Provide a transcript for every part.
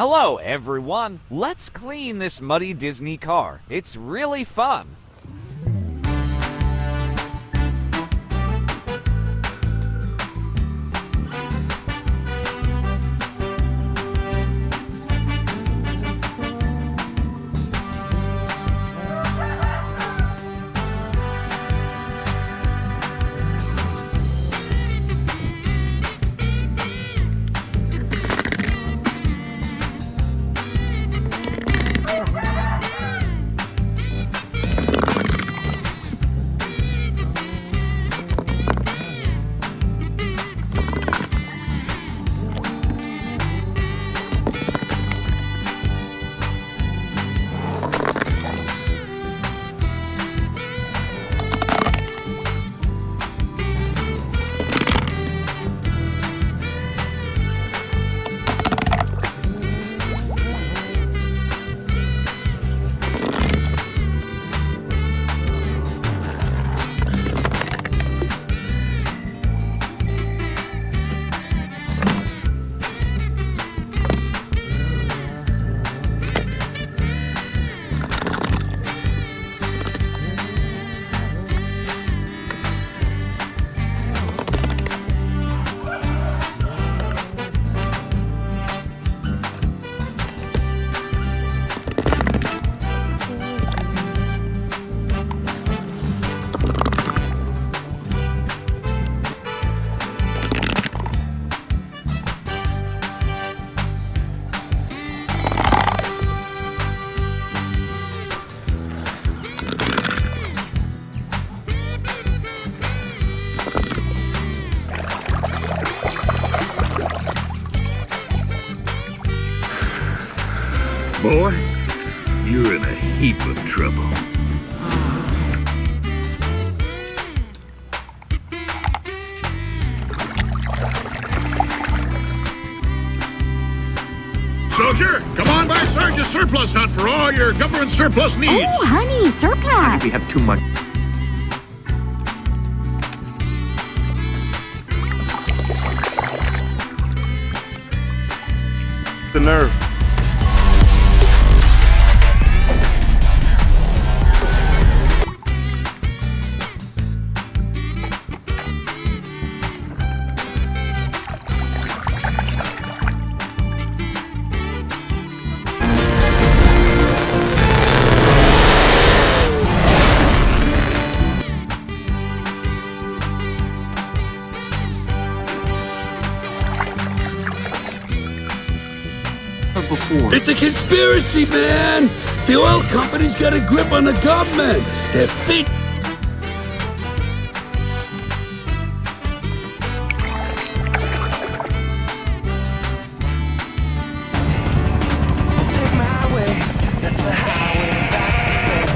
Hello, everyone. Let's clean this muddy Disney car. It's really fun. Boy, you're in a heap of trouble. Soldier, come on by Sergeant's surplus hunt for all your government surplus needs. Oh, honey, surplus. We have too much. The nerve. Before. It's a conspiracy, man! The oil company's got a grip on the government. They're fit. Take my way. That's the highway. That's the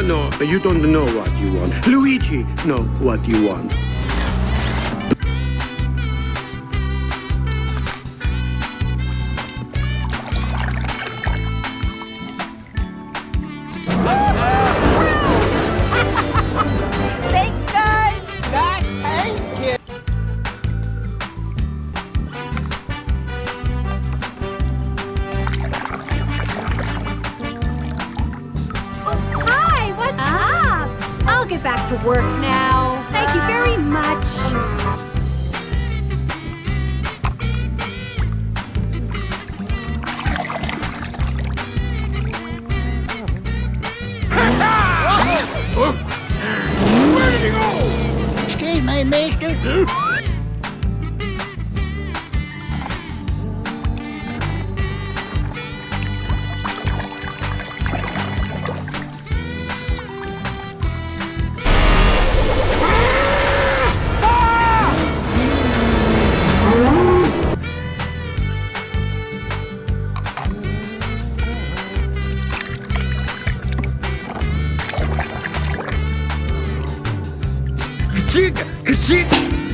No, you don't know what you want. Luigi know what you want. Thanks, guys. nice paint, kid. Hi, what's up? I'll get back to work now. Thank you very much. Where did he go? Excuse me, mister.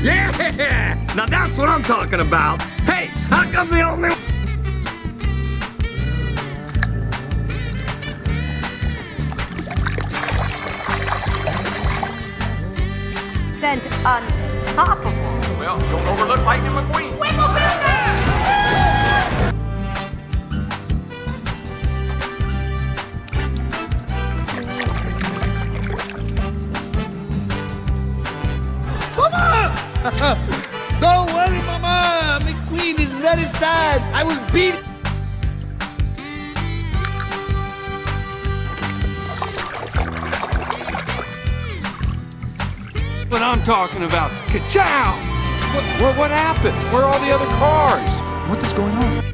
Yeah! Now that's what I'm talking about. Hey, how come the only... 100% unstoppable. Well, don't overlook Lightning McQueen. Wiggle business! Don't worry, Mama. McQueen is very sad. I will beat. What I'm talking about. Ka-chow! What happened? Where are all the other cars? What is going on?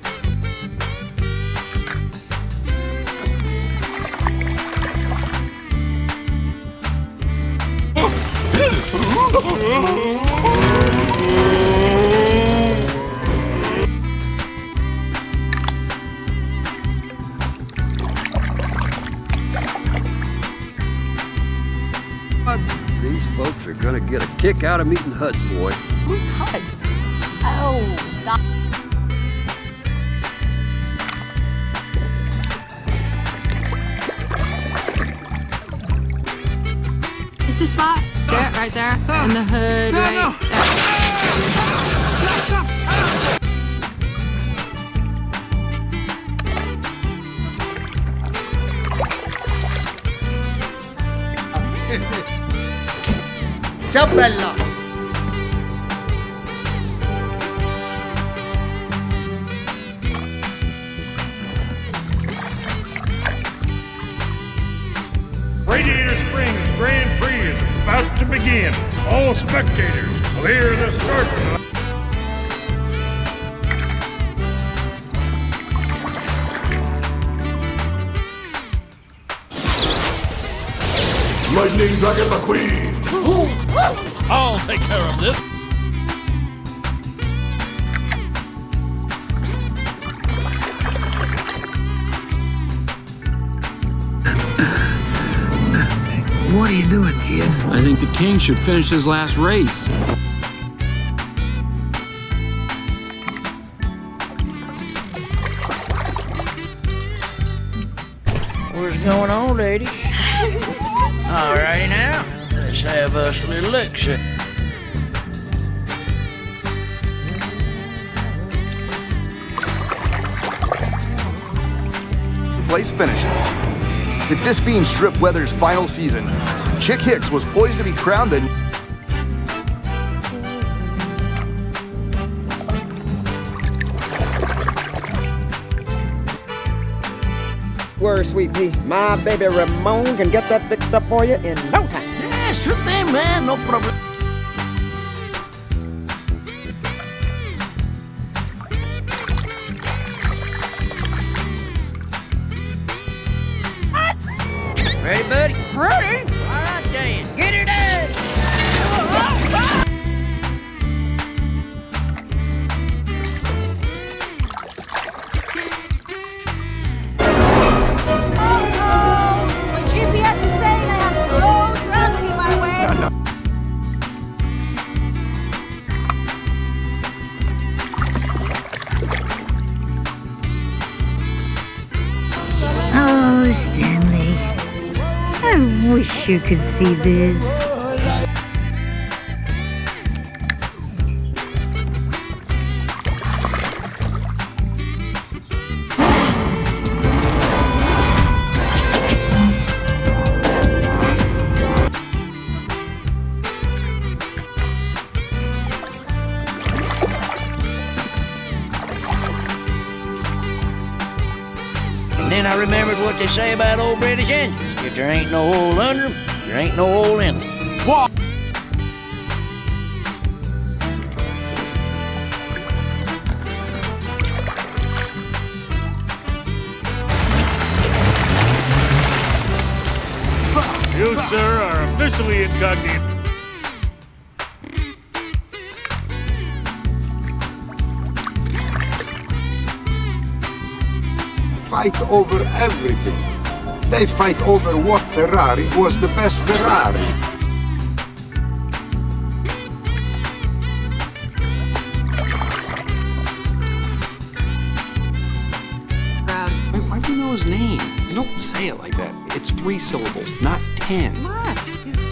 These folks are gonna get a kick out of meeting Hud's boy. Who's Hud? Oh, not. Is this spot? There, right there. In the hood, right there. Ciao bella. Radiator Springs Grand Prix is about to begin. All spectators will hear the start. Lightning Dragon McQueen. I'll take care of this. What are you doing, kid? I think the king should finish his last race. What's going on, lady? Alrighty now, let's have us a little look-see. Place finishes. With this being Strip Weather's final season, Chick Hicks was poised to be crowned the Word, sweet pea. My baby Ramon can get that fixed up for you in no time. Yeah, sure thing, man, no problem. Ready, buddy? Ready? All right, Dan. Get it in! Uh-oh! My GPS is saying I have slow traffic in my way. Oh, Stanley. I wish you could see this. And then I remembered what they say about old British engines. If there ain't no hole under them, there ain't no hole in them. What? You, sir, are officially incognito. Fight over everything. They fight over what Ferrari was the best Ferrari. Why do you know his name? Don't say it like that. It's 3 syllables, not 10. What? His